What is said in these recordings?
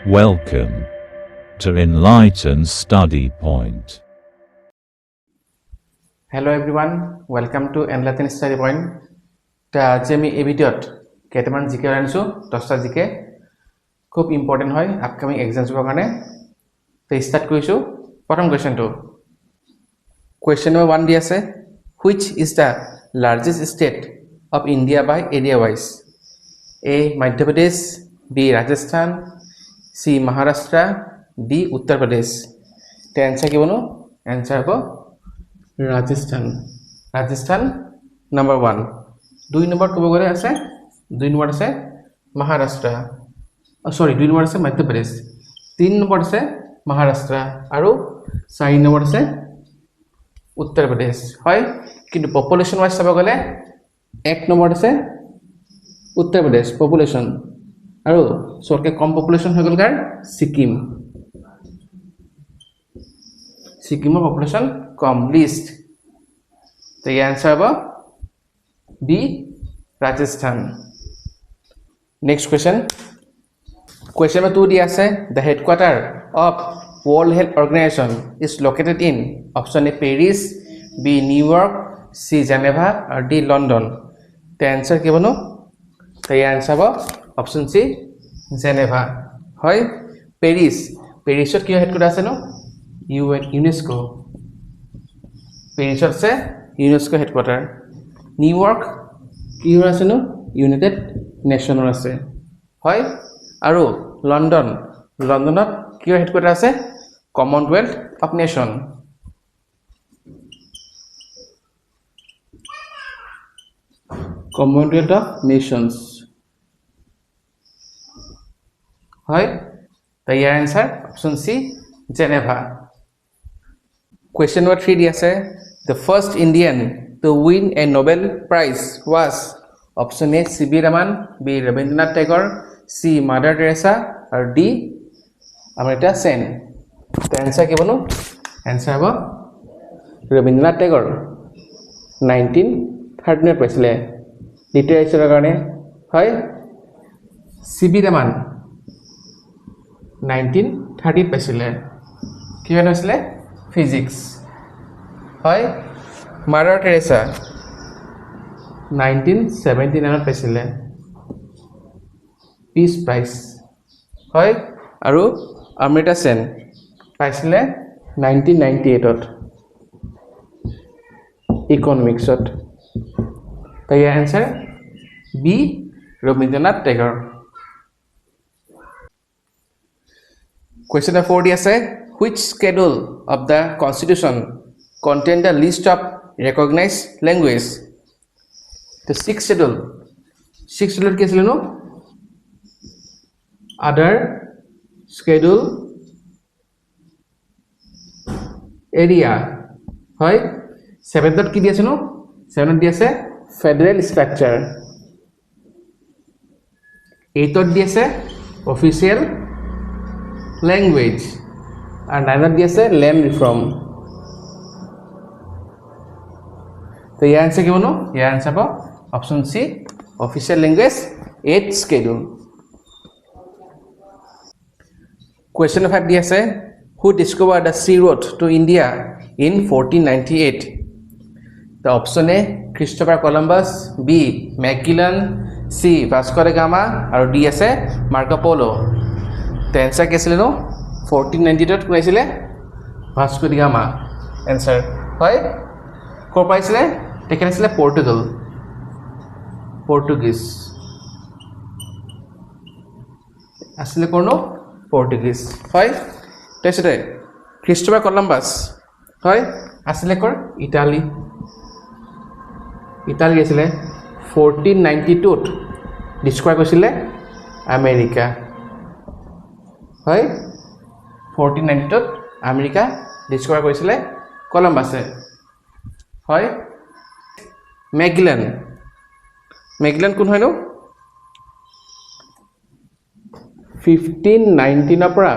Welcome to Enlighten Study Point. Hello everyone, welcome to Enlighten Study Point. আজি আমি এই ভিডিঅ'ত কেইটামান জিকে আনিছো 10টা জিকে খুব ইম্পৰ্টেন্ট হয় আপকামিং এক্সামছৰ কাৰণে তো ষ্টাৰ্ট কৰিছো প্ৰথম কোৱেশ্চনটো কোৱেশ্চন নম্বৰ 1 দি আছে which is the largest state of India by area wise A Madhya Pradesh B Rajasthan C Maharashtra D Uttar Pradesh তে आंसर কি বনো आंसर হ'ব Rajasthan number 1 2 নম্বৰ কব গলে আছে 2 নম্বৰ আছে Maharashtra sorry 2 নম্বৰ আছে Madhya Pradesh 3 নম্বৰ আছে Maharashtra আৰু 4 নম্বৰ আছে Uttar Pradesh হয় কিন্তু পপুলেশন ওয়াইজ চাব গলে 1 নম্বৰ আছে Uttar Pradesh population আৰু সৰকে কম পপুলেশন হৈ গল গাৰ সিকিমৰ পপুলেশন কম লিস্ট তো এই आंसर হ'ব B Rajasthan next question number 2 di ase the headquarter of World Health Organization is located in option A Paris B New York C Geneva or D London the answer ki bono the answer hobo option C Geneva hoy Paris ot ki headquarter ase no UNESCO Paris ot se UNESCO headquarter New York কি আছে নো United নেশনৰ আছে হয় আৰু লণ্ডনত কি headquarter আছে Commonwealth of nation Commonwealth of Nations হয় তো ইয়াৰ आंसर অপশন সি জেনেভা question number 3 দি আছে the first Indian to win a Nobel Prize was option A C.V. Raman B Rabindranath Tagore C Mother Teresa or D Amartya Sen the answer ki bono answer hobo Rabindranath Tagore 1939 paisile literature karone hoy C.V. Raman 1930 paisile ki hoisile physics hoy Mother Teresa 1979 পাইছিলে peace prize হয় আৰু অমৃতা সেন পাইছিলে 1998 ইকোনমিক্সত তাই answer B Rabindranath টেগৰ question number 4 দি আছে which schedule of the constitution contain the list of recognized language the sixth schedule কি আছিল নো other schedule area হয় 7th কি দি আছে নো 7th দি আছে federal structure 8th দি আছে official language আর 9th দি আছে land reform तो ये आंसर কি বনো ये आंसर পাও option C official language 8th schedule question number 5 দি আছে who discovered the sea road to India in 1498 the option A Christopher Columbus B Magellan C Vasco da Gama আৰু D আছে Marco Polo the answer কি আছিল নো 1492 কোনাইছিলে Vasco da Gama answer হয় কৰ পাইছিলে তেখেত আছিল পৰ্তুগীজ আসলে কোন পৰ্তুগীজ হয় তেছতে ক্ৰিস্টোফাৰ কলম্বাস হয় আসলে কৰ ইটালী গৈছিলে 1492 ত ডিস্কভাৰ কৰিছিলে আমেৰিকা হয় 1492 ত আমেৰিকা ডিস্কভাৰ কৰিছিলে কলম্বাসে হয় মেগেলান কোন হয় নো 1519 পৰা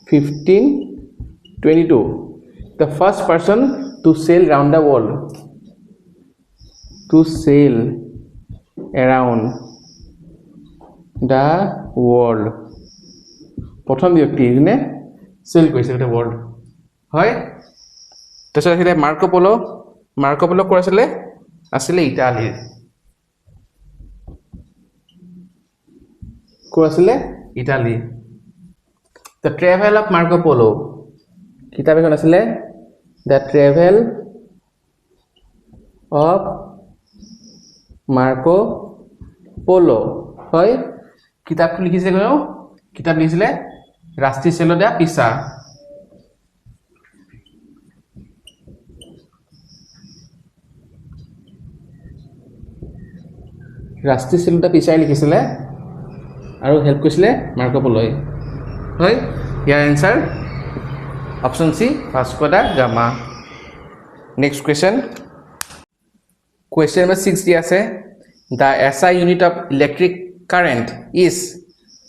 1522 the first person to sail round the world to sail around the world প্ৰথম ব্যক্তি যোনে চেল কৰিছে গোটেই ৱৰ্ল্ড হয় তাৰপিছত আছিলে মাৰ্কো প'ল' ক'ৰ আছিলে ইটালীৰ ক'ৰ আছিলে Italy the travel of Marco Polo' কিতাপ এখন আছিলে the travel of Marco Polo' হয় কিতাপটো লিখিছিলে কিতাপ লিখিছিলে ৰাষ্ট্ৰিচেলো দা পিছা ৰাষ্ট্ৰিচেলো দা পিছাই লিখিছিলে আৰু হেল্প কৰিছিলে মাৰ্কো প'ল'ই হয় ইয়াৰ answer option C Vasco da Gama next question number 6 দিয়া আছে the SI unit of electric current is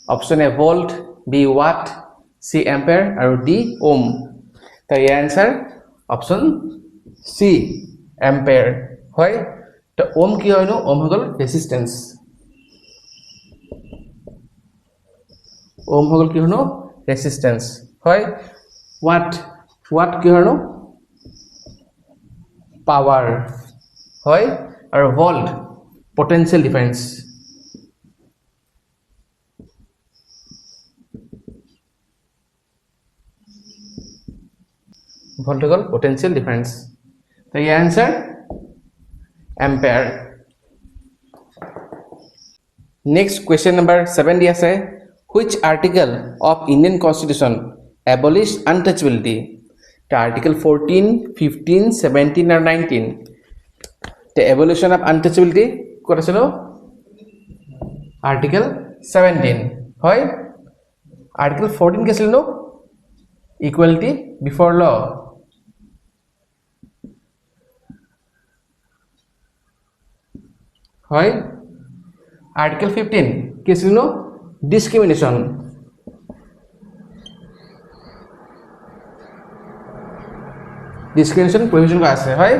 option A volt B watt C ampere আৰু ডি ওম তাৰ ইয়াৰ এনচাৰ অপশ্যন চি এম্পেয়াৰ হয় তো ওম কি হয়নো ওম হৈ গ'ল ৰেজিষ্টেঞ্চ ওম হৈ গ'ল কি হয়নো ৰেজিষ্টেঞ্চ হয় ৱাট কি হয়নো পাৱাৰ হয় আৰু ভল্ট পটেনচিয়েল ডিফাৰেন্স ভল্ট হৈ গ'ল পটেনচিয়েল ডিফাৰেন্স তো ইয়াৰ answer ampere next question number 7 দি আছে which article of Indian Constitution abolish untouchability the article 14 15 17 or 19 the abolition of untouchability ক'ত আছে article 17 হয় article 14 কি আছিল equality before law হয় article 15 কি আছিল discrimination provision কা আছে হয়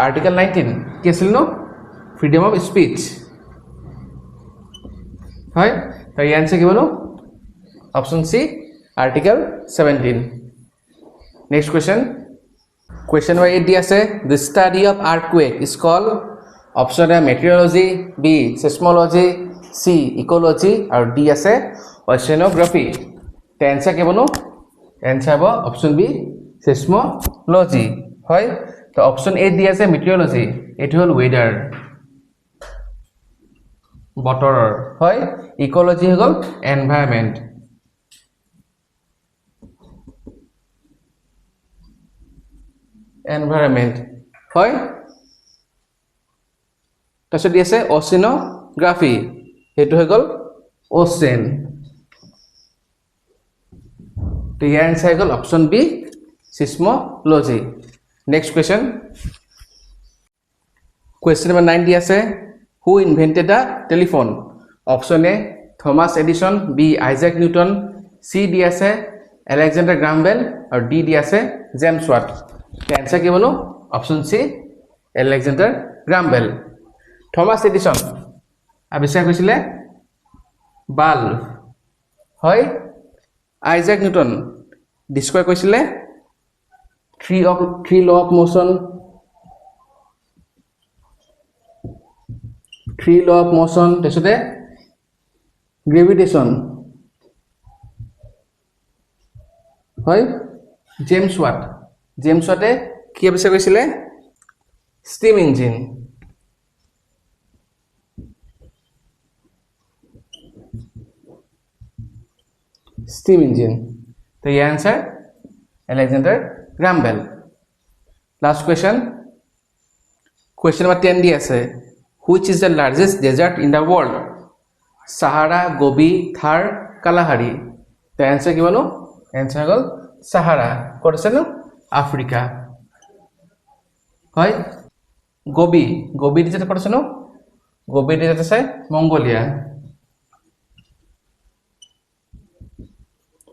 article 19 কি আছিল freedom of speech হয় তো এই आंसर কি বলো অপশন সি article 17 next question number 8 দি আছে the study of earthquake is called option A meteorology B seismology C ecology और D আছে oceanography तो आंसर के बनो आंसर हो ऑप्शन बी seismology হয় তো অপশন এ দি আছে meteorology এটি হল ওয়েদার বতৰৰ হয় ইকোলজি হল এনভায়রনমেন্ট হয় তাছত দি আছে oceanography এটো হৈ গল ওশেন তো ইয়াৰ আনসার হৈ গল option B seismology next question number 9 দি আছে who invented the telephone option A Thomas Edison B Isaac Newton C দি আছে Alexander Graham Bell और D দি আছে James Watt তো आंसर কি বলো অপশন সি Alexander Graham Bell Thomas Edison আবিষ্কার কৰিছিলে বাল্ব হয় Isaac Newton ডিসক্ৰাইব কৰিছিলে three law of motion তেছতে গ্ৰেভিটেশন হয় জেমস ওয়াটে কি আৱিষ্কাৰ কৰিছিলে steam engine तो ये answer Alexander Graham Bell last question number 10 di ase which is the largest desert in the world Sahara Gobi Thar Kalahari the answer ki bolo answer hol Sahara kot ase no Africa hoy Gobi jeta kot ase no Gobi jeta ase Mongolia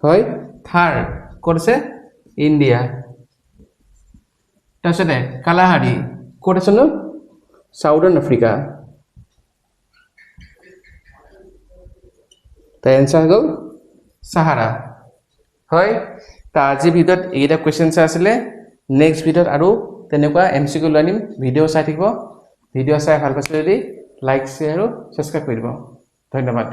hoy Thar kot ase India তাছতে Kalahari কোট আছে ন southern Africa The answer হ'ল Sahara. হয় তা আজি ভিডিঅ'ত এইটা কোৱেশ্চনছ আছিলে নেক্সট ভিডিঅ'ত আৰু তেনেকুৱা এমসিকিউ লৈ আনিম ভিডিঅ' চাই থাকিব ভিডিঅ' চাই ভাল পাইছে যদি লাইক শ্বেয়াৰ আৰু সাবস্ক্ৰাইব কৰি দিব ধন্যবাদ